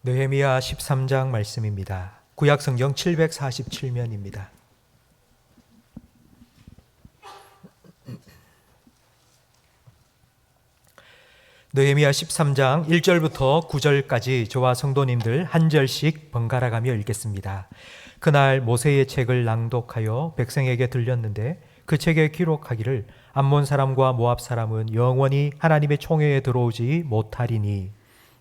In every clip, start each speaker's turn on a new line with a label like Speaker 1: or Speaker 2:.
Speaker 1: 느헤미야 13장 말씀입니다. 구약성경 747면입니다. 느헤미야 13장 1절부터 9절까지 저와 성도님들 한 절씩 번갈아 가며 읽겠습니다. 그날 모세의 책을 낭독하여 백성에게 들렸는데 그 책에 기록하기를 암몬 사람과 모압 사람은 영원히 하나님의 총회에 들어오지 못하리니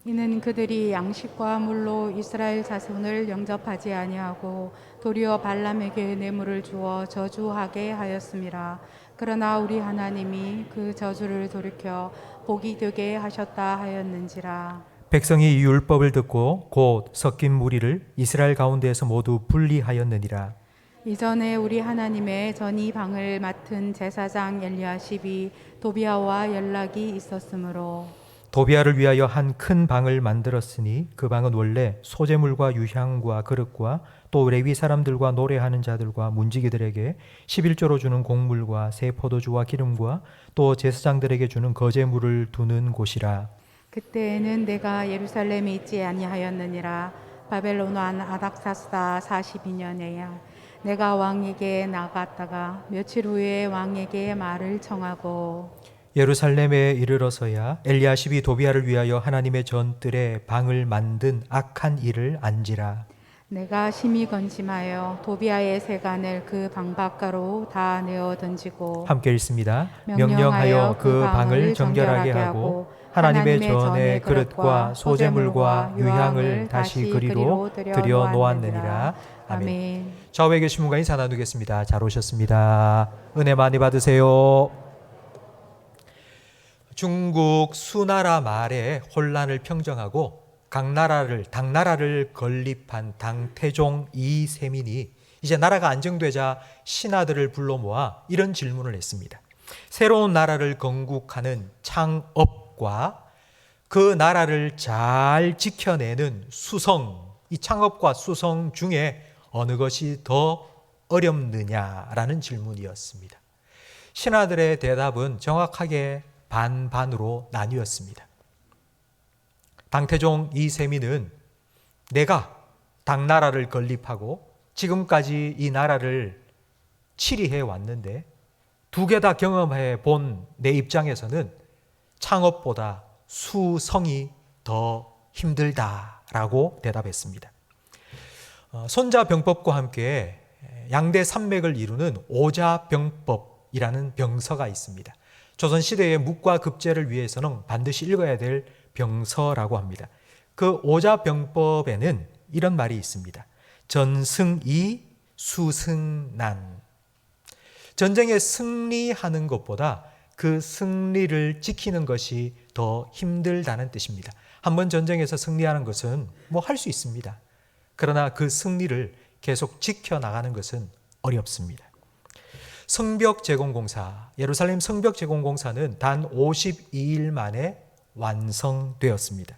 Speaker 2: 이는 그들이 양식과 물로 이스라엘 자손을 영접하지 아니하고 도리어 발람에게 뇌물을 주어 저주하게 하였음이라. 그러나 우리 하나님이 그 저주를 돌이켜 복이 되게 하셨다 하였는지라.
Speaker 1: 백성이 이 율법을 듣고 곧 섞인 무리를 이스라엘 가운데에서 모두 분리하였느니라.
Speaker 2: 이전에 우리 하나님의 전이방을 맡은 제사장 엘리야십이 도비아와 연락이 있었으므로
Speaker 1: 도비아를 위하여 한 큰 방을 만들었으니 그 방은 원래 소재물과 유향과 그릇과 또 레위 사람들과 노래하는 자들과 문지기들에게 11조로 주는 곡물과 새 포도주와 기름과 또 제사장들에게 주는 거제물을 두는 곳이라.
Speaker 2: 그때에는 내가 예루살렘에 있지 아니하였느니라. 바벨론 왕 아닥사스다 42년에야 내가 왕에게 나갔다가 며칠 후에 왕에게 말을 청하고
Speaker 1: 예루살렘에 이르러서야 엘리야십이 도비아를 위하여 하나님의 전뜰에 방을 만든 악한 일을 안지라.
Speaker 2: 내가 심히 건심하여 도비아의 세간을 그 방 밖으로 다 내어 던지고
Speaker 1: 함께 읽습니다. 명령하여 그 방을 정결하게 하고 하나님의 전에 그릇과 소재물과 유향을 다시 그리로 들여 놓았느니라. 아멘. 좌우에 계신 분과 인사 나누겠습니다. 잘 오셨습니다. 은혜 많이 받으세요. 중국 수나라 말에 혼란을 평정하고 당나라를 건립한 당태종 이세민이 이제 나라가 안정되자 신하들을 불러 모아 이런 질문을 했습니다. 새로운 나라를 건국하는 창업과 그 나라를 잘 지켜내는 수성, 이 창업과 수성 중에 어느 것이 더 어렵느냐라는 질문이었습니다. 신하들의 대답은 정확하게 반반으로 나뉘었습니다. 당태종 이세민은 내가 당나라를 건립하고 지금까지 이 나라를 치리해 왔는데 두 개 다 경험해 본 내 입장에서는 창업보다 수성이 더 힘들다라고 대답했습니다. 손자병법과 함께 양대 산맥을 이루는 오자병법이라는 병서가 있습니다. 조선시대의 묵과 급제를 위해서는 반드시 읽어야 될 병서라고 합니다. 그 오자병법에는 이런 말이 있습니다. 전승이 수승난. 전쟁에 승리하는 것보다 그 승리를 지키는 것이 더 힘들다는 뜻입니다. 한번 전쟁에서 승리하는 것은 할 수 있습니다. 그러나 그 승리를 계속 지켜나가는 것은 어렵습니다. 성벽 제공공사, 예루살렘 성벽 제공공사는 단 52일 만에 완성되었습니다.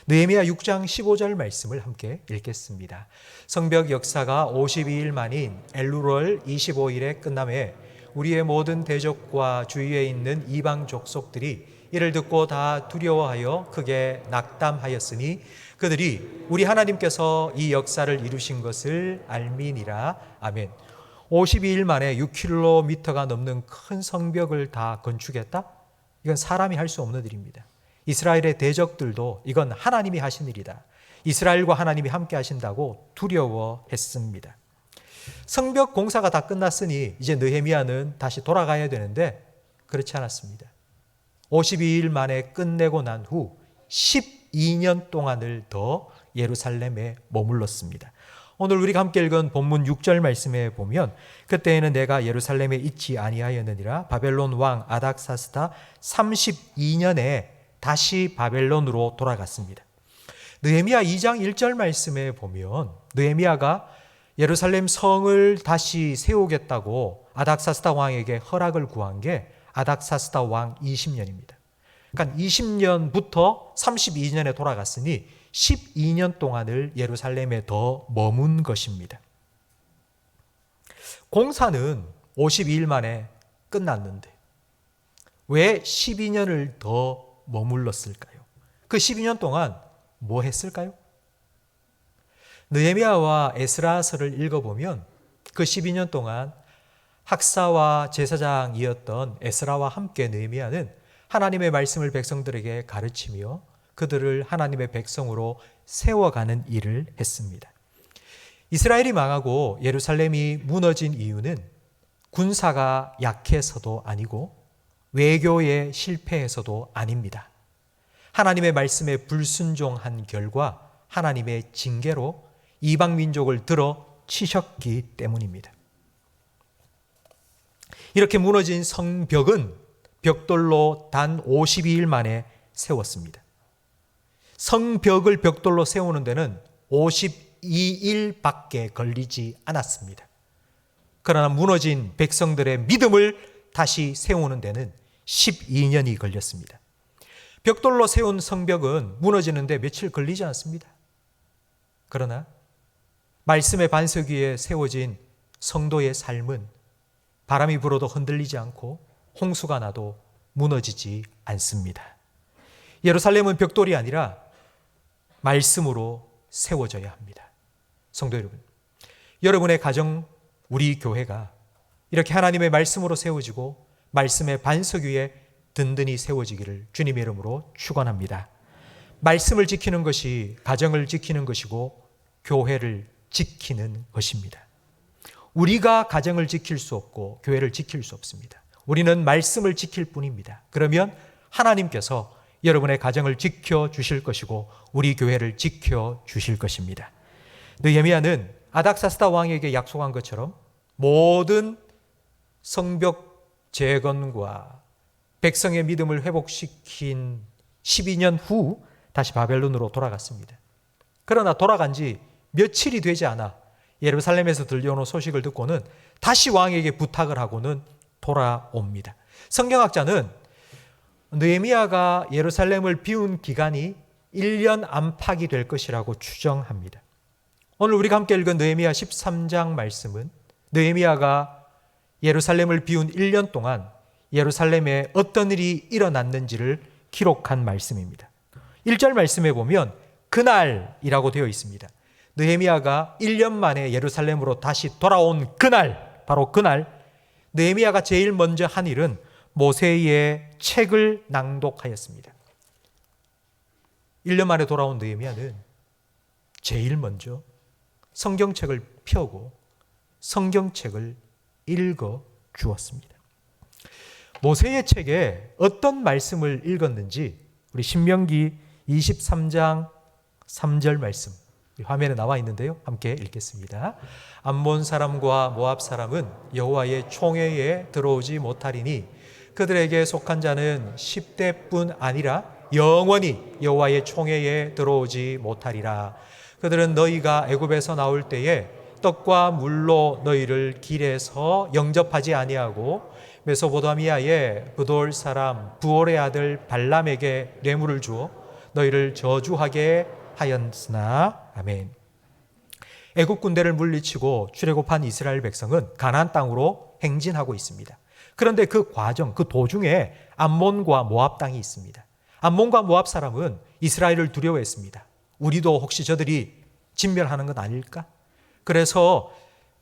Speaker 1: 느헤미야 6장 15절 말씀을 함께 읽겠습니다. 성벽 역사가 52일 만인 엘루월 25일에 끝남에 우리의 모든 대적과 주위에 있는 이방 족속들이 이를 듣고 다 두려워하여 크게 낙담하였으니 그들이 우리 하나님께서 이 역사를 이루신 것을 알미니라. 아멘. 52일 만에 6km가 넘는 큰 성벽을 다 건축했다? 이건 사람이 할 수 없는 일입니다. 이스라엘의 대적들도 이건 하나님이 하신 일이다. 이스라엘과 하나님이 함께 하신다고 두려워했습니다. 성벽 공사가 다 끝났으니 이제 느헤미야는 다시 돌아가야 되는데 그렇지 않았습니다. 52일 만에 끝내고 난 후 12년 동안을 더 예루살렘에 머물렀습니다. 오늘 우리가 함께 읽은 본문 6절 말씀에 보면 그때에는 내가 예루살렘에 있지 아니하였느니라. 바벨론 왕 아닥사스다 32년에 다시 바벨론으로 돌아갔습니다. 느헤미야 2장 1절 말씀에 보면 느헤미야가 예루살렘 성을 다시 세우겠다고 아닥사스다 왕에게 허락을 구한 게 아닥사스다 왕 20년입니다. 그러니까 20년부터 32년에 돌아갔으니 12년 동안을 예루살렘에 더 머문 것입니다. 공사는 52일 만에 끝났는데 왜 12년을 더 머물렀을까요? 그 12년 동안 뭐 했을까요? 느헤미야와 에스라서를 읽어보면 그 12년 동안 학사와 제사장이었던 에스라와 함께 느헤미야는 하나님의 말씀을 백성들에게 가르치며 그들을 하나님의 백성으로 세워가는 일을 했습니다. 이스라엘이 망하고 예루살렘이 무너진 이유는 군사가 약해서도 아니고 외교에 실패해서도 아닙니다. 하나님의 말씀에 불순종한 결과 하나님의 징계로 이방 민족을 들어 치셨기 때문입니다. 이렇게 무너진 성벽은 벽돌로 단 52일 만에 세웠습니다. 성벽을 벽돌로 세우는 데는 52일밖에 걸리지 않았습니다. 그러나 무너진 백성들의 믿음을 다시 세우는 데는 12년이 걸렸습니다. 벽돌로 세운 성벽은 무너지는데 며칠 걸리지 않습니다. 그러나 말씀의 반석 위에 세워진 성도의 삶은 바람이 불어도 흔들리지 않고 홍수가 나도 무너지지 않습니다. 예루살렘은 벽돌이 아니라 말씀으로 세워져야 합니다. 성도 여러분, 여러분의 가정, 우리 교회가 이렇게 하나님의 말씀으로 세워지고 말씀의 반석 위에 든든히 세워지기를 주님의 이름으로 축원합니다. 말씀을 지키는 것이 가정을 지키는 것이고 교회를 지키는 것입니다. 우리가 가정을 지킬 수 없고 교회를 지킬 수 없습니다. 우리는 말씀을 지킬 뿐입니다. 그러면 하나님께서 여러분의 가정을 지켜주실 것이고 우리 교회를 지켜주실 것입니다. 느헤미야는 아닥사스다 왕에게 약속한 것처럼 모든 성벽 재건과 백성의 믿음을 회복시킨 12년 후 다시 바벨론으로 돌아갔습니다. 그러나 돌아간 지 며칠이 되지 않아 예루살렘에서 들려오는 소식을 듣고는 다시 왕에게 부탁을 하고는 돌아옵니다. 성경학자는 느헤미야가 예루살렘을 비운 기간이 1년 안팎이 될 것이라고 추정합니다. 오늘 우리가 함께 읽은 느헤미야 13장 말씀은 느헤미야가 예루살렘을 비운 1년 동안 예루살렘에 어떤 일이 일어났는지를 기록한 말씀입니다. 1절 말씀에 보면 그날이라고 되어 있습니다. 느헤미야가 1년 만에 예루살렘으로 다시 돌아온 그날, 바로 그날 느헤미야가 제일 먼저 한 일은 모세의 책을 낭독하였습니다. 1년 만에 돌아온 느헤미야는 제일 먼저 성경책을 펴고 성경책을 읽어 주었습니다. 모세의 책에 어떤 말씀을 읽었는지 우리 신명기 23장 3절 말씀 화면에 나와 있는데요. 함께 읽겠습니다. 암몬 사람과 모압 사람은 여호와의 총회에 들어오지 못하리니 그들에게 속한 자는 10대뿐 아니라 영원히 여호와의 총회에 들어오지 못하리라. 그들은 너희가 애굽에서 나올 때에 떡과 물로 너희를 길에서 영접하지 아니하고 메소포타미아의 브돌 사람 부올의 아들 발람에게 뇌물을 주어 너희를 저주하게 하였으나. 아멘. 애굽 군대를 물리치고 출애굽한 이스라엘 백성은 가나안 땅으로 행진하고 있습니다. 그런데 그 과정, 그 도중에 암몬과 모압 땅이 있습니다. 암몬과 모압 사람은 이스라엘을 두려워했습니다. 우리도 혹시 저들이 진멸하는 건 아닐까? 그래서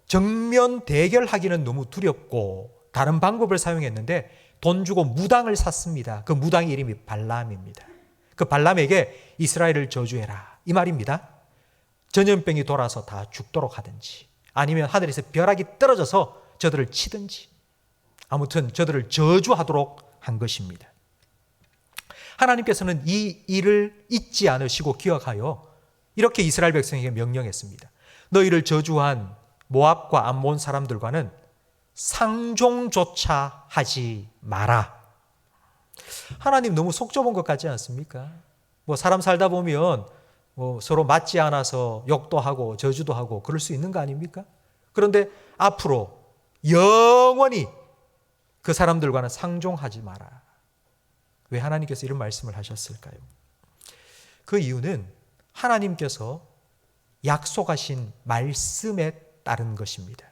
Speaker 1: 정면 대결하기는 너무 두렵고 다른 방법을 사용했는데 돈 주고 무당을 샀습니다. 그 무당의 이름이 발람입니다. 그 발람에게 이스라엘을 저주해라 이 말입니다. 전염병이 돌아서 다 죽도록 하든지 아니면 하늘에서 벼락이 떨어져서 저들을 치든지 아무튼 저들을 저주하도록 한 것입니다. 하나님께서는 이 일을 잊지 않으시고 기억하여 이렇게 이스라엘 백성에게 명령했습니다. 너희를 저주한 모압과 암몬 사람들과는 상종조차 하지 마라. 하나님 너무 속 좁은 것 같지 않습니까? 사람 살다 보면 서로 맞지 않아서 욕도 하고 저주도 하고 그럴 수 있는 거 아닙니까? 그런데 앞으로 영원히 그 사람들과는 상종하지 마라. 왜 하나님께서 이런 말씀을 하셨을까요? 그 이유는 하나님께서 약속하신 말씀에 따른 것입니다.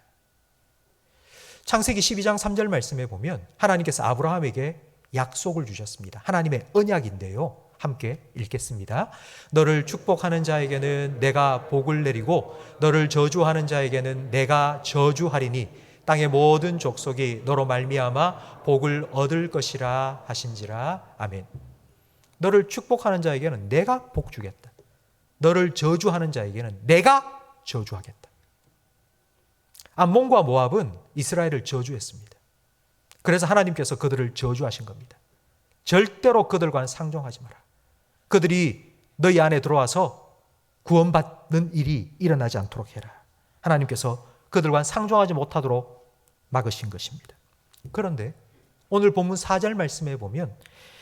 Speaker 1: 창세기 12장 3절 말씀에 보면 하나님께서 아브라함에게 약속을 주셨습니다. 하나님의 언약인데요. 함께 읽겠습니다. 너를 축복하는 자에게는 내가 복을 내리고 너를 저주하는 자에게는 내가 저주하리니 땅의 모든 족속이 너로 말미암아 복을 얻을 것이라 하신지라. 아멘. 너를 축복하는 자에게는 내가 복 주겠다. 너를 저주하는 자에게는 내가 저주하겠다. 암몬과 모압은 이스라엘을 저주했습니다. 그래서 하나님께서 그들을 저주하신 겁니다. 절대로 그들과는 상종하지 마라. 그들이 너희 안에 들어와서 구원받는 일이 일어나지 않도록 해라. 하나님께서 그들과는 상종하지 못하도록 막으신 것입니다. 그런데 오늘 본문 4절 말씀에 보면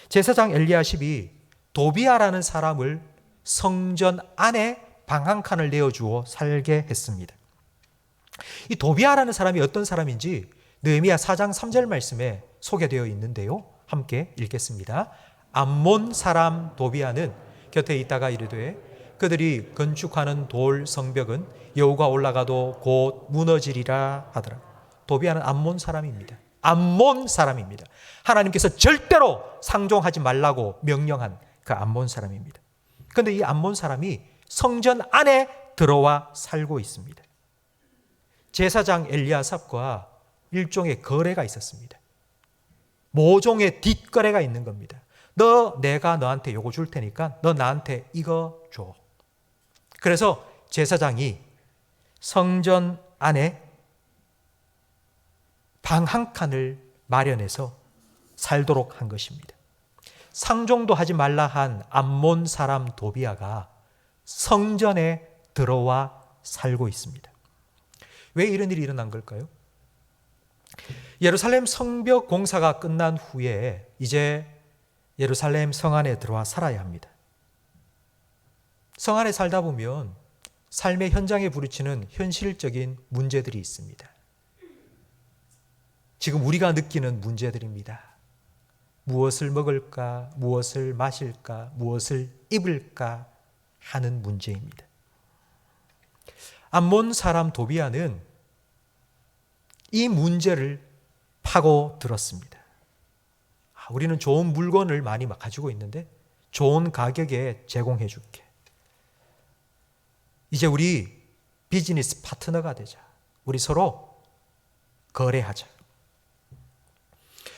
Speaker 1: 제사장 엘리야십이 도비아라는 사람을 성전 안에 방 한 칸을 내어주어 살게 했습니다. 이 도비아라는 사람이 어떤 사람인지 느헤미야 4장 3절 말씀에 소개되어 있는데요. 함께 읽겠습니다. 암몬 사람 도비아는 곁에 있다가 이르되 그들이 건축하는 돌 성벽은 여호가 올라가도 곧 무너지리라 하더라. 도비아는 암몬 사람입니다. 암몬 사람입니다. 하나님께서 절대로 상종하지 말라고 명령한 그 암몬 사람입니다. 그런데 이 암몬 사람이 성전 안에 들어와 살고 있습니다. 제사장 엘리야삽과 일종의 거래가 있었습니다. 모종의 뒷거래가 있는 겁니다. 내가 너한테 요거 줄 테니까 너 나한테 이거 줘. 그래서 제사장이 성전 안에 방 한 칸을 마련해서 살도록 한 것입니다. 상종도 하지 말라 한 암몬 사람 도비아가 성전에 들어와 살고 있습니다. 왜 이런 일이 일어난 걸까요? 예루살렘 성벽 공사가 끝난 후에 이제 예루살렘 성 안에 들어와 살아야 합니다. 성 안에 살다 보면 삶의 현장에 부딪히는 현실적인 문제들이 있습니다. 지금 우리가 느끼는 문제들입니다. 무엇을 먹을까, 무엇을 마실까, 무엇을 입을까 하는 문제입니다. 암몬 사람 도비아는 이 문제를 파고 들었습니다. 우리는 좋은 물건을 많이 가지고 있는데 좋은 가격에 제공해 줄게. 이제 우리 비즈니스 파트너가 되자. 우리 서로 거래하자.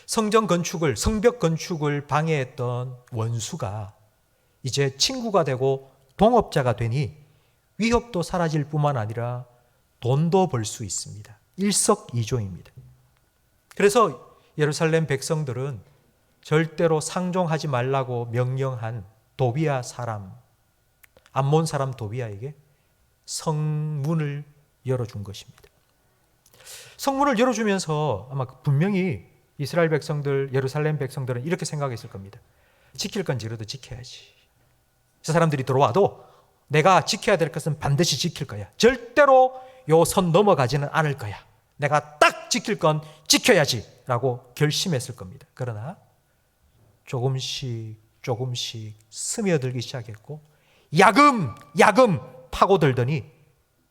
Speaker 1: 성벽 건축을 방해했던 원수가 이제 친구가 되고 동업자가 되니 위협도 사라질 뿐만 아니라 돈도 벌 수 있습니다. 일석이조입니다. 그래서 예루살렘 백성들은 절대로 상종하지 말라고 명령한 도비아 사람, 암몬 사람 도비아에게 성문을 열어준 것입니다. 성문을 열어주면서 아마 분명히 이스라엘 백성들, 예루살렘 백성들은 이렇게 생각했을 겁니다. 지킬 건 지라도 지켜야지. 저 사람들이 들어와도 내가 지켜야 될 것은 반드시 지킬 거야. 절대로 요 선 넘어가지는 않을 거야. 내가 딱 지킬 건 지켜야지 라고 결심했을 겁니다. 그러나 조금씩 스며들기 시작했고 야금 파고들더니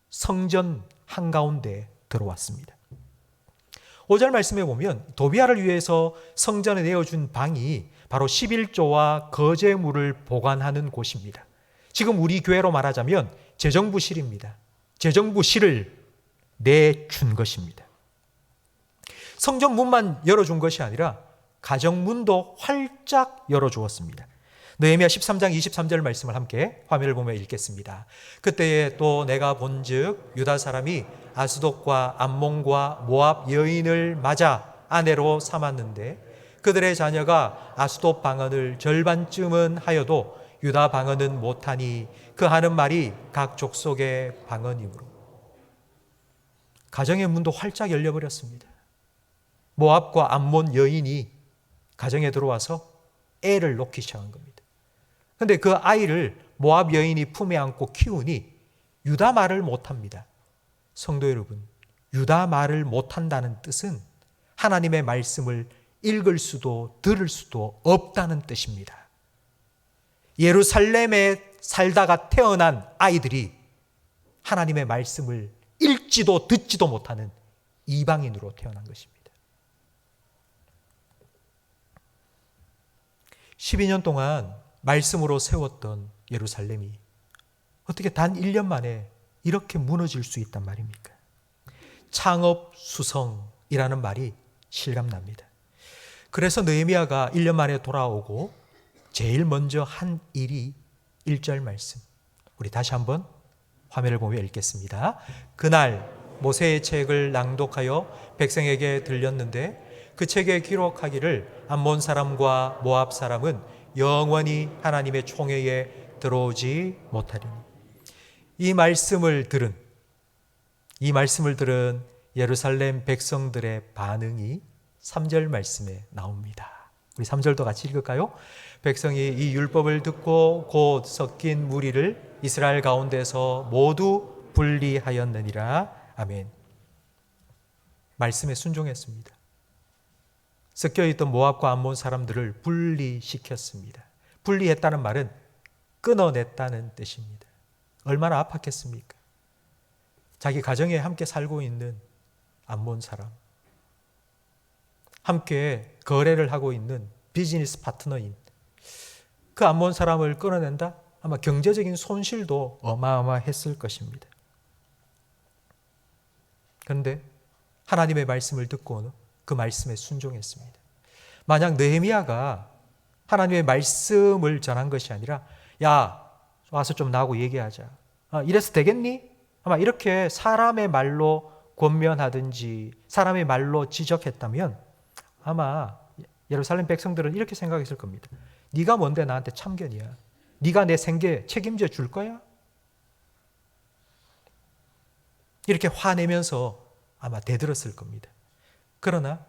Speaker 1: 성전 한가운데 들어왔습니다. 5절 말씀에 보면 도비아를 위해서 성전에 내어준 방이 바로 11조와 거제물을 보관하는 곳입니다. 지금 우리 교회로 말하자면 재정부실입니다. 재정부실을 내준 것입니다. 성전 문만 열어준 것이 아니라 가정문도 활짝 열어주었습니다. 느헤미야 13장 23절 말씀을 함께 화면을 보며 읽겠습니다. 그때에 또 내가 본즉 유다 사람이 아스돗과 암몬과 모압 여인을 맞아 아내로 삼았는데 그들의 자녀가 아스돗 방언을 절반쯤은 하여도 유다 방언은 못하니 그 하는 말이 각 족속의 방언이므로. 가정의 문도 활짝 열려버렸습니다. 모압과 암몬 여인이 가정에 들어와서 애를 놓기 시작한 겁니다. 그런데 그 아이를 모압 여인이 품에 안고 키우니 유다 말을 못합니다. 성도 여러분, 유다 말을 못한다는 뜻은 하나님의 말씀을 읽을 수도 들을 수도 없다는 뜻입니다. 예루살렘에 살다가 태어난 아이들이 하나님의 말씀을 읽지도 듣지도 못하는 이방인으로 태어난 것입니다. 12년 동안 말씀으로 세웠던 예루살렘이 어떻게 단 1년 만에 이렇게 무너질 수 있단 말입니까? 창업수성이라는 말이 실감납니다. 그래서 느헤미야가 1년 만에 돌아오고 제일 먼저 한 일이 1절 말씀. 우리 다시 한번 화면을 보며 읽겠습니다. 그날 모세의 책을 낭독하여 백성에게 들렸는데 그 책에 기록하기를 암몬 사람과 모압 사람은 영원히 하나님의 총회에 들어오지 못하리니. 이 말씀을 들은 예루살렘 백성들의 반응이 3절 말씀에 나옵니다. 우리 3절도 같이 읽을까요? 백성이 이 율법을 듣고 곧 섞인 무리를 이스라엘 가운데서 모두 분리하였느니라. 아멘. 말씀에 순종했습니다. 섞여있던 모압과 암몬 사람들을 분리시켰습니다. 분리했다는 말은 끊어냈다는 뜻입니다. 얼마나 아팠겠습니까? 자기 가정에 함께 살고 있는 암몬 사람, 함께 거래를 하고 있는 비즈니스 파트너인 그 암몬 사람을 끊어낸다? 아마 경제적인 손실도 어마어마했을 것입니다. 그런데 하나님의 말씀을 듣고는 그 말씀에 순종했습니다. 만약 느헤미야가 하나님의 말씀을 전한 것이 아니라 야, 와서 좀 나하고 얘기하자. 이래서 되겠니? 아마 이렇게 사람의 말로 권면하든지 사람의 말로 지적했다면 아마 예루살렘 백성들은 이렇게 생각했을 겁니다. 네가 뭔데 나한테 참견이야? 네가 내 생계 책임져 줄 거야? 이렇게 화내면서 아마 대들었을 겁니다. 그러나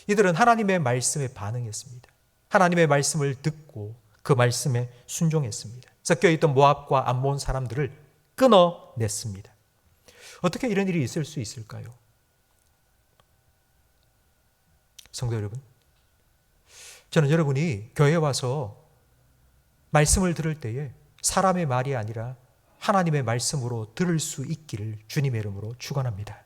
Speaker 1: 이들은 하나님의 말씀에 반응했습니다. 하나님의 말씀을 듣고 그 말씀에 순종했습니다. 섞여있던 모압과 암몬 사람들을 끊어냈습니다. 어떻게 이런 일이 있을 수 있을까요? 성도 여러분, 저는 여러분이 교회에 와서 말씀을 들을 때에 사람의 말이 아니라 하나님의 말씀으로 들을 수 있기를 주님의 이름으로 축원합니다.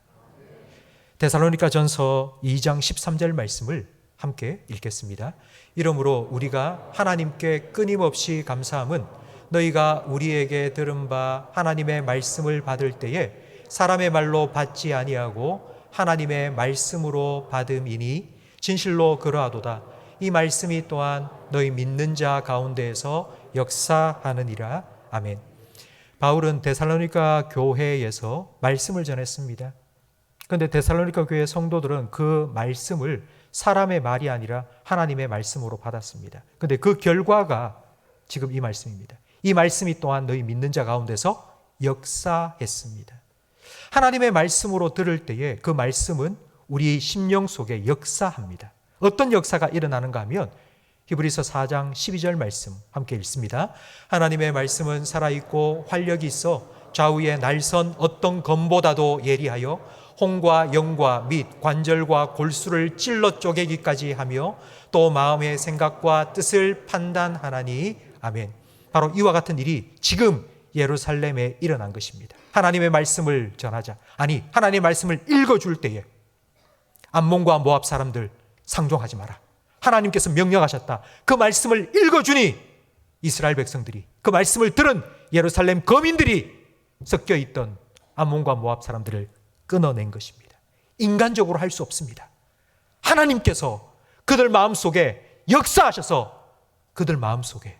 Speaker 1: 데살로니가 전서 2장 13절 말씀을 함께 읽겠습니다. 이러므로 우리가 하나님께 끊임없이 감사함은 너희가 우리에게 들은 바 하나님의 말씀을 받을 때에 사람의 말로 받지 아니하고 하나님의 말씀으로 받음이니 진실로 그러하도다. 이 말씀이 또한 너희 믿는 자 가운데에서 역사하느니라. 아멘. 바울은 데살로니가 교회에서 말씀을 전했습니다. 그런데 데살로니가 교회 성도들은 그 말씀을 사람의 말이 아니라 하나님의 말씀으로 받았습니다. 그런데 그 결과가 지금 이 말씀입니다. 이 말씀이 또한 너희 믿는 자 가운데서 역사했습니다. 하나님의 말씀으로 들을 때에 그 말씀은 우리 심령 속에 역사합니다. 어떤 역사가 일어나는가 하면 히브리서 4장 12절 말씀 함께 읽습니다. 하나님의 말씀은 살아있고 활력이 있어 좌우의 날선 어떤 검보다도 예리하여 홍과 영과 및 관절과 골수를 찔러 쪼개기까지 하며 또 마음의 생각과 뜻을 판단하나니. 아멘. 바로 이와 같은 일이 지금 예루살렘에 일어난 것입니다. 하나님의 말씀을 전하자, 아니 하나님의 말씀을 읽어줄 때에 암몬과 모압 사람들 상종하지 마라. 하나님께서 명령하셨다. 그 말씀을 읽어주니 이스라엘 백성들이, 그 말씀을 들은 예루살렘 거민들이 섞여있던 암몬과 모압 사람들을 끊어낸 것입니다. 인간적으로 할 수 없습니다. 하나님께서 그들 마음속에 역사하셔서 그들 마음속에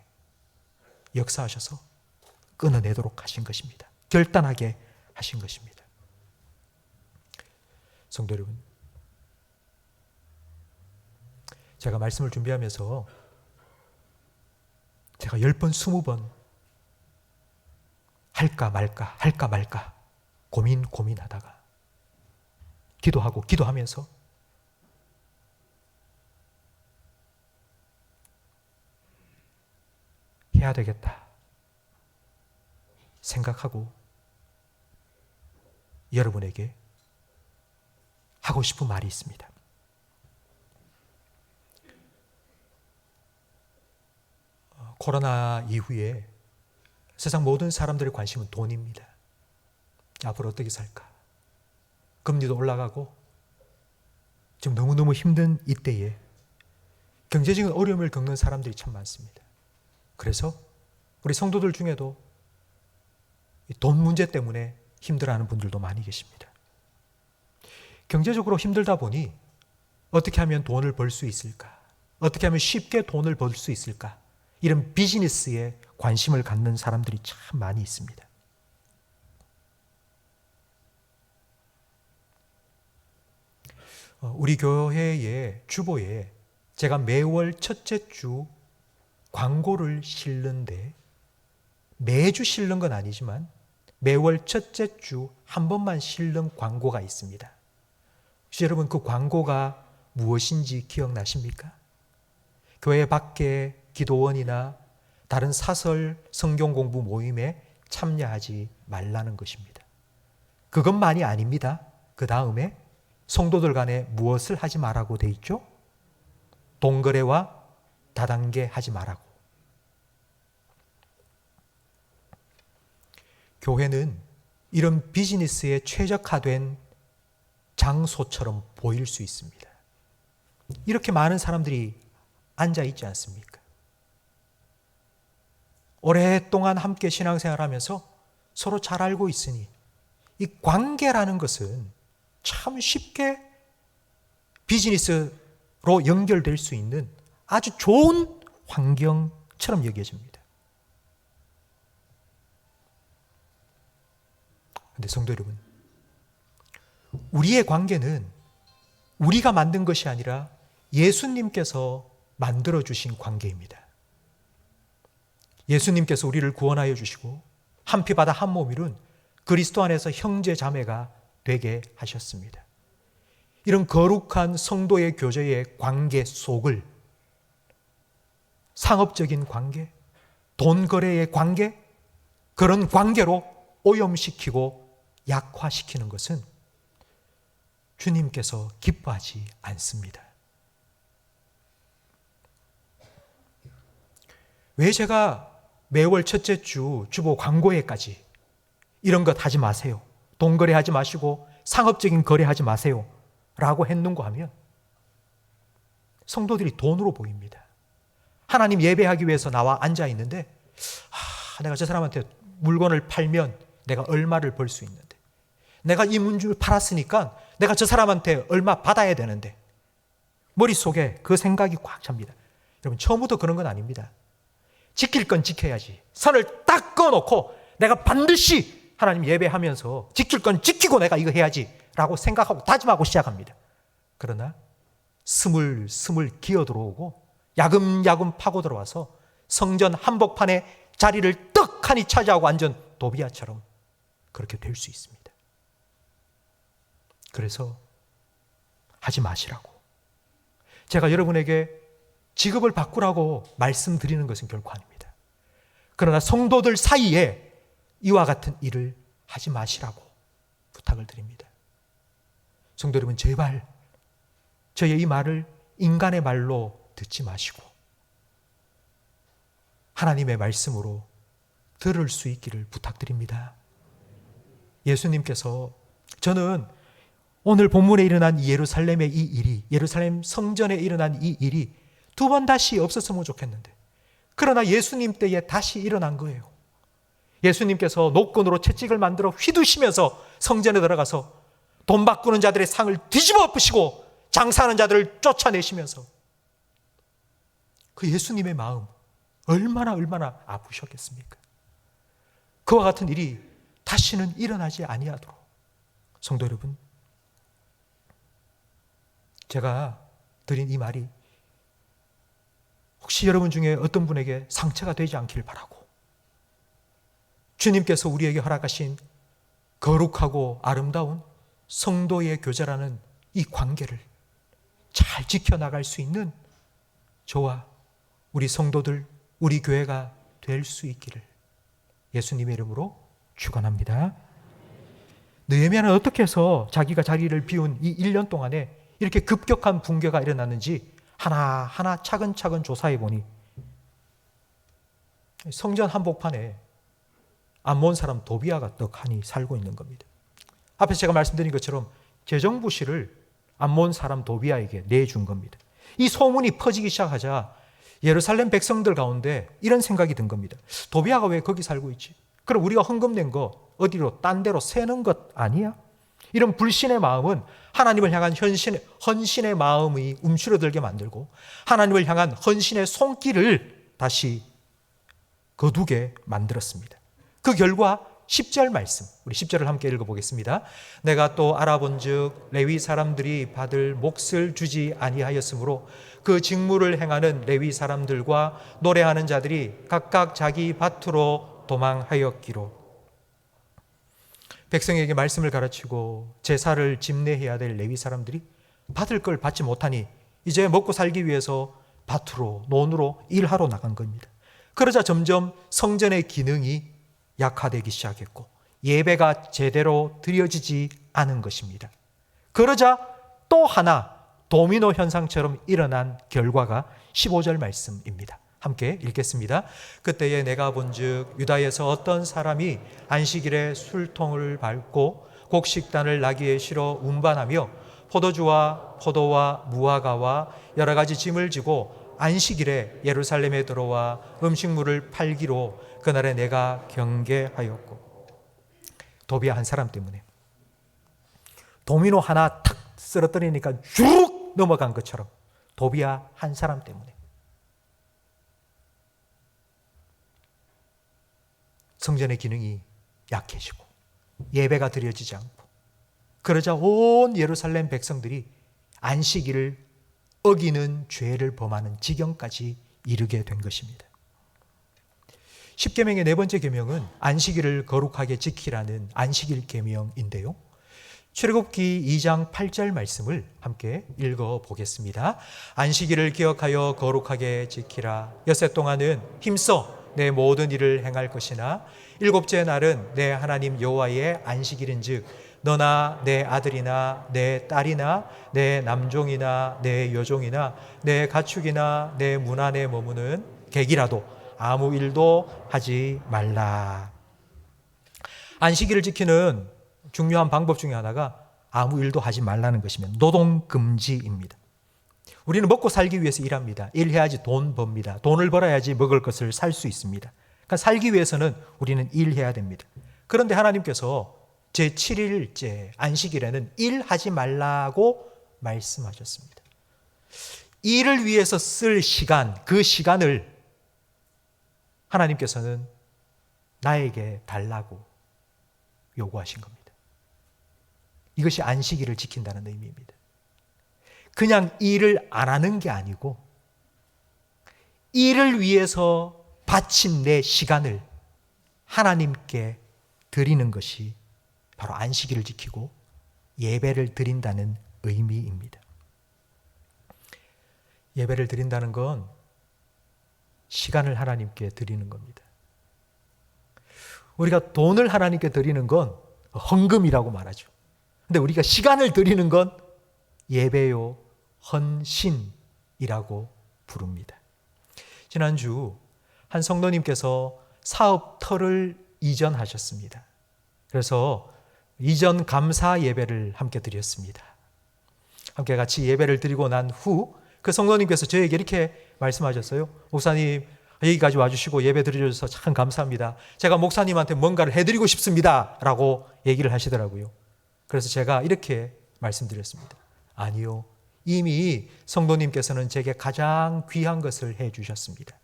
Speaker 1: 역사하셔서 끊어내도록 하신 것입니다. 결단하게 하신 것입니다. 성도 여러분, 제가 말씀을 준비하면서 제가 10번, 20번 할까 말까 고민하다가 기도하면서 해야 되겠다 생각하고 여러분에게 하고 싶은 말이 있습니다. 코로나 이후에 세상 모든 사람들의 관심은 돈입니다. 앞으로 어떻게 살까? 금리도 올라가고 지금 너무너무 힘든 이때에 경제적인 어려움을 겪는 사람들이 참 많습니다. 그래서 우리 성도들 중에도 돈 문제 때문에 힘들어하는 분들도 많이 계십니다. 경제적으로 힘들다 보니 어떻게 하면 돈을 벌 수 있을까? 어떻게 하면 쉽게 돈을 벌 수 있을까? 이런 비즈니스에 관심을 갖는 사람들이 참 많이 있습니다. 우리 교회의 주보에 제가 매월 첫째 주 광고를 실는데, 매주 실는 건 아니지만 매월 첫째 주 한 번만 실는 광고가 있습니다. 혹시 여러분 그 광고가 무엇인지 기억나십니까? 교회 밖에 기도원이나 다른 사설 성경 공부 모임에 참여하지 말라는 것입니다. 그것만이 아닙니다. 그 다음에 성도들 간에 무엇을 하지 말라고 돼 있죠? 동거래와 다단계 하지 말라고. 교회는 이런 비즈니스에 최적화된 장소처럼 보일 수 있습니다. 이렇게 많은 사람들이 앉아 있지 않습니까? 오랫동안 함께 신앙생활하면서 서로 잘 알고 있으니 이 관계라는 것은 참 쉽게 비즈니스로 연결될 수 있는 아주 좋은 환경처럼 여겨집니다. 그런데 성도 여러분, 우리의 관계는 우리가 만든 것이 아니라 예수님께서 만들어주신 관계입니다. 예수님께서 우리를 구원하여 주시고 한 피 받아 한 몸 이룬 그리스도 안에서 형제 자매가 되게 하셨습니다. 이런 거룩한 성도의 교제의 관계 속을 상업적인 관계, 돈 거래의 관계, 그런 관계로 오염시키고 약화시키는 것은 주님께서 기뻐하지 않습니다. 왜 제가 매월 첫째 주 주보 광고회까지 이런 것 하지 마세요, 돈 거래하지 마시고 상업적인 거래하지 마세요 라고 했는가 하면 성도들이 돈으로 보입니다. 하나님 예배하기 위해서 나와 앉아 있는데 내가 저 사람한테 물건을 팔면 내가 얼마를 벌 수 있는데, 내가 이 문주를 팔았으니까 내가 저 사람한테 얼마 받아야 되는데, 머릿속에 그 생각이 꽉 찹니다. 여러분, 처음부터 그런 건 아닙니다. 지킬 건 지켜야지, 선을 딱 그어놓고 내가 반드시 하나님 예배하면서 지킬 건 지키고 내가 이거 해야지 라고 생각하고 다짐하고 시작합니다. 그러나 스물스물 기어들어오고 야금야금 파고 들어와서 성전 한복판에 자리를 떡하니 차지하고 앉은 도비아처럼 그렇게 될 수 있습니다. 그래서 하지 마시라고. 제가 여러분에게 직업을 바꾸라고 말씀드리는 것은 결코 아닙니다. 그러나 성도들 사이에 이와 같은 일을 하지 마시라고 부탁을 드립니다. 성도 여러분, 제발 저의 이 말을 인간의 말로 듣지 마시고 하나님의 말씀으로 들을 수 있기를 부탁드립니다. 예수님께서, 저는 오늘 본문에 일어난 예루살렘의 이 일이, 예루살렘 성전에 일어난 이 일이 두 번 다시 없었으면 좋겠는데, 그러나 예수님 때에 다시 일어난 거예요. 예수님께서 노끈으로 채찍을 만들어 휘두시면서 성전에 들어가서 돈 바꾸는 자들의 상을 뒤집어 엎으시고 장사하는 자들을 쫓아내시면서, 그 예수님의 마음 얼마나 아프셨겠습니까? 그와 같은 일이 다시는 일어나지 아니하도록, 성도 여러분, 제가 드린 이 말이 혹시 여러분 중에 어떤 분에게 상처가 되지 않기를 바라고, 주님께서 우리에게 허락하신 거룩하고 아름다운 성도의 교제라는 이 관계를 잘 지켜나갈 수 있는 저와 우리 성도들, 우리 교회가 될 수 있기를 예수님의 이름으로 축원합니다. 느헤미야는 어떻게 해서 자기가 자리를 비운 이 1년 동안에 이렇게 급격한 붕괴가 일어났는지 하나하나 차근차근 조사해 보니 성전 한복판에 암몬 사람 도비아가 떡하니 살고 있는 겁니다. 앞에서 제가 말씀드린 것처럼 재정부실을 암몬 사람 도비아에게 내준 겁니다. 이 소문이 퍼지기 시작하자 예루살렘 백성들 가운데 이런 생각이 든 겁니다. 도비아가 왜 거기 살고 있지? 그럼 우리가 헌금 낸 거 어디로 딴 데로 새는 것 아니야? 이런 불신의 마음은 하나님을 향한 헌신의 마음이 움츠러들게 만들고 하나님을 향한 헌신의 손길을 다시 거두게 만들었습니다. 그 결과 10절 말씀, 우리 10절을 함께 읽어보겠습니다. 내가 또 알아본즉 레위 사람들이 받을 몫을 주지 아니하였으므로 그 직무를 행하는 레위 사람들과 노래하는 자들이 각각 자기 밭으로 도망하였기로. 백성에게 말씀을 가르치고 제사를 집례해야 될 레위 사람들이 받을 걸 받지 못하니 이제 먹고 살기 위해서 밭으로, 논으로 일하러 나간 겁니다. 그러자 점점 성전의 기능이 약화되기 시작했고 예배가 제대로 드려지지 않은 것입니다. 그러자 또 하나 도미노 현상처럼 일어난 결과가 15절 말씀입니다. 함께 읽겠습니다. 그때에 내가 본즉 유다에서 어떤 사람이 안식일에 술통을 밟고 곡식단을 나귀에 실어 운반하며 포도주와 포도와 무화과와 여러 가지 짐을 지고 안식일에 예루살렘에 들어와 음식물을 팔기로 그날에 내가 경계하였고. 도비아 한 사람 때문에 도미노 하나 탁 쓰러뜨리니까 쭉 넘어간 것처럼 도비아 한 사람 때문에 성전의 기능이 약해지고 예배가 드려지지 않고 그러자 온 예루살렘 백성들이 안식일을 어기는 죄를 범하는 지경까지 이르게 된 것입니다. 십계명의 네 번째 계명은 안식일을 거룩하게 지키라는 안식일 계명인데요. 출애굽기 2장 8절 말씀을 함께 읽어보겠습니다. 안식일을 기억하여 거룩하게 지키라. 엿새 동안은 힘써 내 모든 일을 행할 것이나 일곱째 날은 내 하나님 여호와의 안식일인즉 너나 내 아들이나 내 딸이나 내 남종이나 내 여종이나 내 가축이나 내 문 안에 머무는 객이라도 아무 일도 하지 말라. 안식일을 지키는 중요한 방법 중에 하나가 아무 일도 하지 말라는 것이면 노동금지입니다. 우리는 먹고 살기 위해서 일합니다. 일해야지 돈 법니다. 돈을 벌어야지 먹을 것을 살 수 있습니다. 그러니까 살기 위해서는 우리는 일해야 됩니다. 그런데 하나님께서 제7일째 안식일에는 일하지 말라고 말씀하셨습니다. 일을 위해서 쓸 시간, 그 시간을 하나님께서는 나에게 달라고 요구하신 겁니다. 이것이 안식일을 지킨다는 의미입니다. 그냥 일을 안 하는 게 아니고 일을 위해서 바친 내 시간을 하나님께 드리는 것이 바로 안식일을 지키고 예배를 드린다는 의미입니다. 예배를 드린다는 건 시간을 하나님께 드리는 겁니다. 우리가 돈을 하나님께 드리는 건 헌금이라고 말하죠. 근데 우리가 시간을 드리는 건 예배요, 헌신이라고 부릅니다. 지난주 한 성도님께서 사업터를 이전하셨습니다. 그래서 이전 감사 예배를 함께 드렸습니다. 함께 같이 예배를 드리고 난 후 그 성도님께서 저에게 이렇게 말씀하셨어요. 목사님, 여기까지 와주시고 예배 드려주셔서 참 감사합니다. 제가 목사님한테 뭔가를 해드리고 싶습니다. 라고 얘기를 하시더라고요. 그래서 제가 이렇게 말씀드렸습니다. 아니요. 이미 성도님께서는 제게 가장 귀한 것을 해주셨습니다.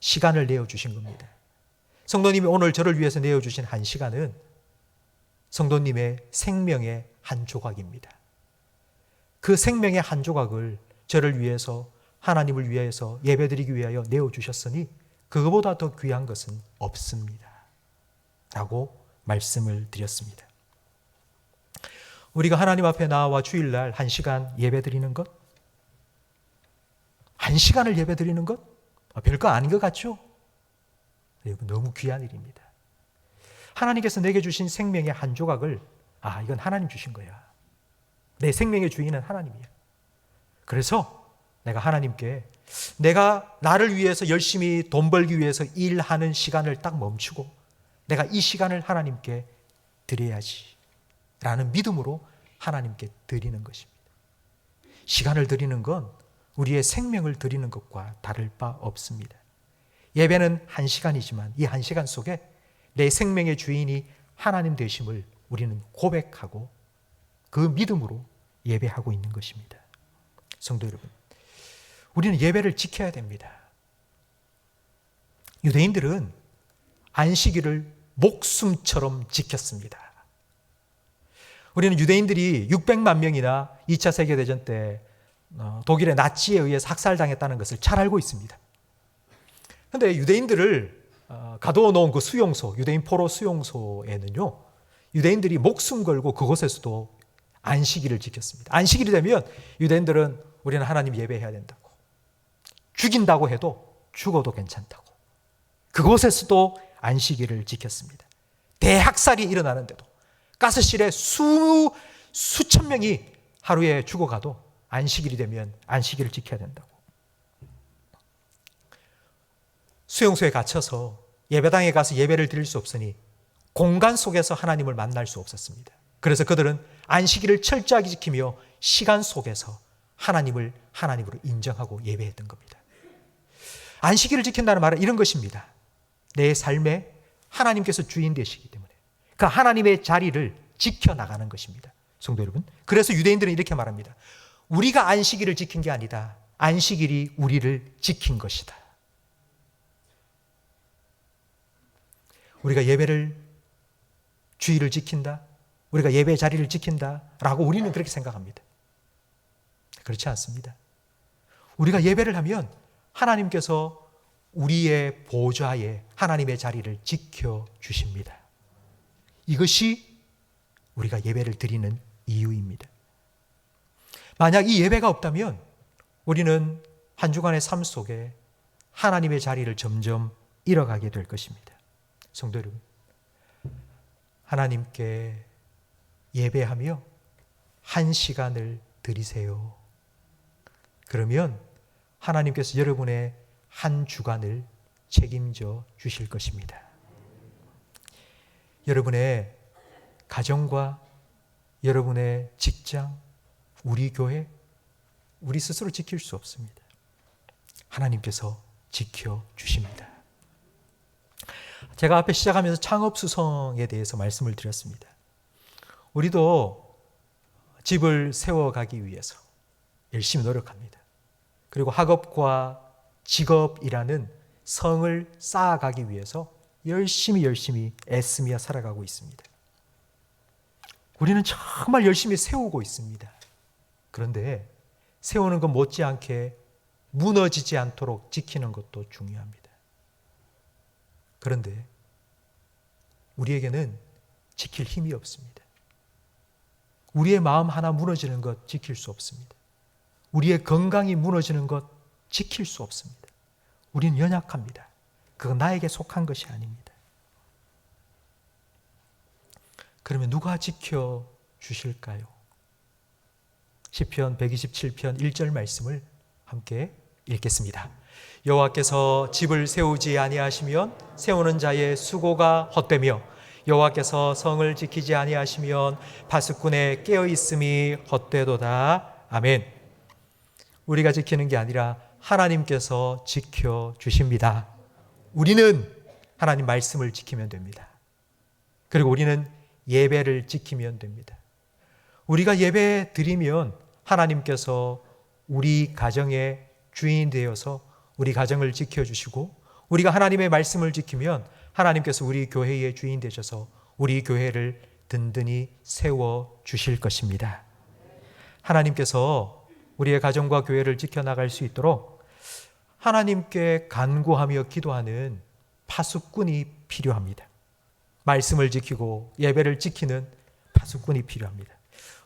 Speaker 1: 시간을 내어주신 겁니다. 성도님이 오늘 저를 위해서 내어주신 한 시간은 성도님의 생명의 한 조각입니다. 그 생명의 한 조각을 저를 위해서, 하나님을 위해서 예배드리기 위하여 내어주셨으니 그거보다 더 귀한 것은 없습니다. 라고 말씀을 드렸습니다. 우리가 하나님 앞에 나와 주일날 1시간 예배드리는 것, 1시간을 예배드리는 것, 별거 아닌 것 같죠? 너무 귀한 일입니다. 하나님께서 내게 주신 생명의 한 조각을, 이건 하나님 주신 거야. 내 생명의 주인은 하나님이야. 그래서 내가 하나님께 내가 나를 위해서 열심히 돈 벌기 위해서 일하는 시간을 딱 멈추고 내가 이 시간을 하나님께 드려야지 라는 믿음으로 하나님께 드리는 것입니다. 시간을 드리는 건 우리의 생명을 드리는 것과 다를 바 없습니다. 예배는 1시간이지만 이 1시간 속에 내 생명의 주인이 하나님 되심을 우리는 고백하고 그 믿음으로 예배하고 있는 것입니다. 성도 여러분, 우리는 예배를 지켜야 됩니다. 유대인들은 안식일을 목숨처럼 지켰습니다. 우리는 유대인들이 600만 명이나 2차 세계대전 때 독일의 나치에 의해서 학살당했다는 것을 잘 알고 있습니다. 그런데 유대인들을 가둬놓은 그 수용소, 유대인 포로 수용소에는요, 유대인들이 목숨 걸고 그곳에서도 안식일을 지켰습니다. 안식일이 되면 유대인들은 우리는 하나님 예배해야 된다고, 죽인다고 해도 죽어도 괜찮다고, 그곳에서도 안식일을 지켰습니다. 대학살이 일어나는데도 가스실에 수천 명이 하루에 죽어가도 안식일이 되면 안식일을 지켜야 된다고. 수용소에 갇혀서 예배당에 가서 예배를 드릴 수 없으니 공간 속에서 하나님을 만날 수 없었습니다. 그래서 그들은 안식일을 철저하게 지키며 시간 속에서 하나님을 하나님으로 인정하고 예배했던 겁니다. 안식일을 지킨다는 말은 이런 것입니다. 내 삶에 하나님께서 주인 되시기 때문에 그 하나님의 자리를 지켜나가는 것입니다. 성도 여러분, 그래서 유대인들은 이렇게 말합니다. 우리가 안식일을 지킨 게 아니다. 안식일이 우리를 지킨 것이다. 우리가 예배를, 주의를 지킨다, 우리가 예배 자리를 지킨다 라고 우리는 그렇게 생각합니다. 그렇지 않습니다. 우리가 예배를 하면 하나님께서 우리의 보좌에 하나님의 자리를 지켜주십니다. 이것이 우리가 예배를 드리는 이유입니다. 만약 이 예배가 없다면 우리는 한 주간의 삶 속에 하나님의 자리를 점점 잃어가게 될 것입니다. 성도 여러분, 하나님께 예배하며 1시간을 드리세요. 그러면 하나님께서 여러분의 한 주간을 책임져 주실 것입니다. 여러분의 가정과 여러분의 직장, 우리 교회, 우리 스스로 지킬 수 없습니다. 하나님께서 지켜주십니다. 제가 앞에 시작하면서 창업수성에 대해서 말씀을 드렸습니다. 우리도 집을 세워가기 위해서 열심히 노력합니다. 그리고 학업과 직업이라는 성을 쌓아가기 위해서 열심히 애쓰며 살아가고 있습니다. 우리는 정말 열심히 세우고 있습니다. 그런데 세우는 것 못지않게 무너지지 않도록 지키는 것도 중요합니다. 그런데 우리에게는 지킬 힘이 없습니다. 우리의 마음 하나 무너지는 것 지킬 수 없습니다. 우리의 건강이 무너지는 것 지킬 수 없습니다. 우리는 연약합니다. 그건 나에게 속한 것이 아닙니다. 그러면 누가 지켜주실까요? 시편 127편 1절 말씀을 함께 읽겠습니다. 여호와께서 집을 세우지 아니하시면 세우는 자의 수고가 헛되며 여호와께서 성을 지키지 아니하시면 파수꾼의 깨어있음이 헛되도다. 아멘. 우리가 지키는 게 아니라 하나님께서 지켜주십니다. 우리는 하나님 말씀을 지키면 됩니다. 그리고 우리는 예배를 지키면 됩니다. 우리가 예배 드리면 하나님께서 우리 가정의 주인 되어서 우리 가정을 지켜주시고, 우리가 하나님의 말씀을 지키면 하나님께서 우리 교회의 주인 되셔서 우리 교회를 든든히 세워주실 것입니다. 하나님께서 우리의 가정과 교회를 지켜나갈 수 있도록 하나님께 간구하며 기도하는 파수꾼이 필요합니다. 말씀을 지키고 예배를 지키는 파수꾼이 필요합니다.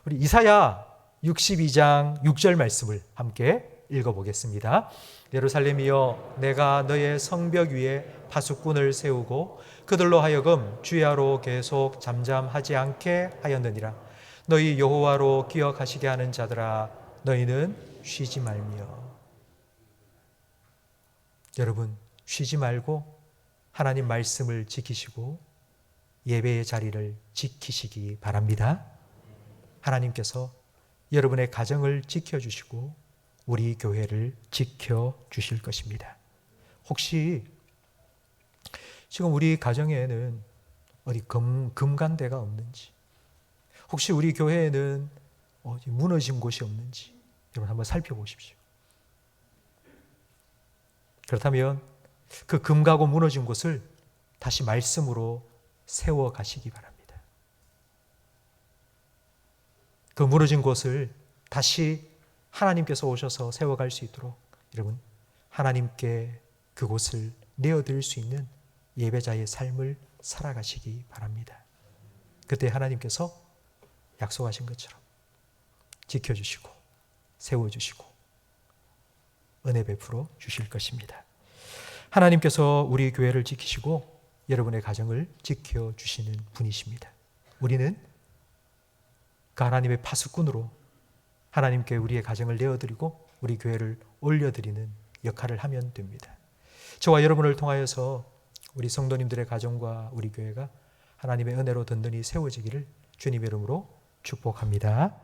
Speaker 1: 우리 이사야 62장 6절 말씀을 함께 읽어보겠습니다. 예루살렘이여, 내가 너의 성벽 위에 파수꾼을 세우고 그들로 하여금 주야로 계속 잠잠하지 않게 하였느니라. 너희 여호와로 기억하시게 하는 자들아, 너희는 쉬지 말며. 여러분, 쉬지 말고 하나님 말씀을 지키시고 예배의 자리를 지키시기 바랍니다. 하나님께서 여러분의 가정을 지켜주시고 우리 교회를 지켜주실 것입니다. 혹시 지금 우리 가정에는 어디 금간대가 없는지, 혹시 우리 교회에는 어디 무너진 곳이 없는지 여러분 한번 살펴보십시오. 그렇다면 그 금가고 무너진 곳을 다시 말씀으로 세워 가시기 바랍니다. 그 무너진 곳을 다시 하나님께서 오셔서 세워갈 수 있도록 여러분 하나님께 그곳을 내어드릴 수 있는 예배자의 삶을 살아가시기 바랍니다. 그때 하나님께서 약속하신 것처럼 지켜주시고 세워주시고 은혜 베풀어 주실 것입니다. 하나님께서 우리 교회를 지키시고 여러분의 가정을 지켜주시는 분이십니다. 우리는 그 하나님의 파수꾼으로 하나님께 우리의 가정을 내어드리고 우리 교회를 올려드리는 역할을 하면 됩니다. 저와 여러분을 통하여서 우리 성도님들의 가정과 우리 교회가 하나님의 은혜로 든든히 세워지기를 주님의 이름으로 축복합니다.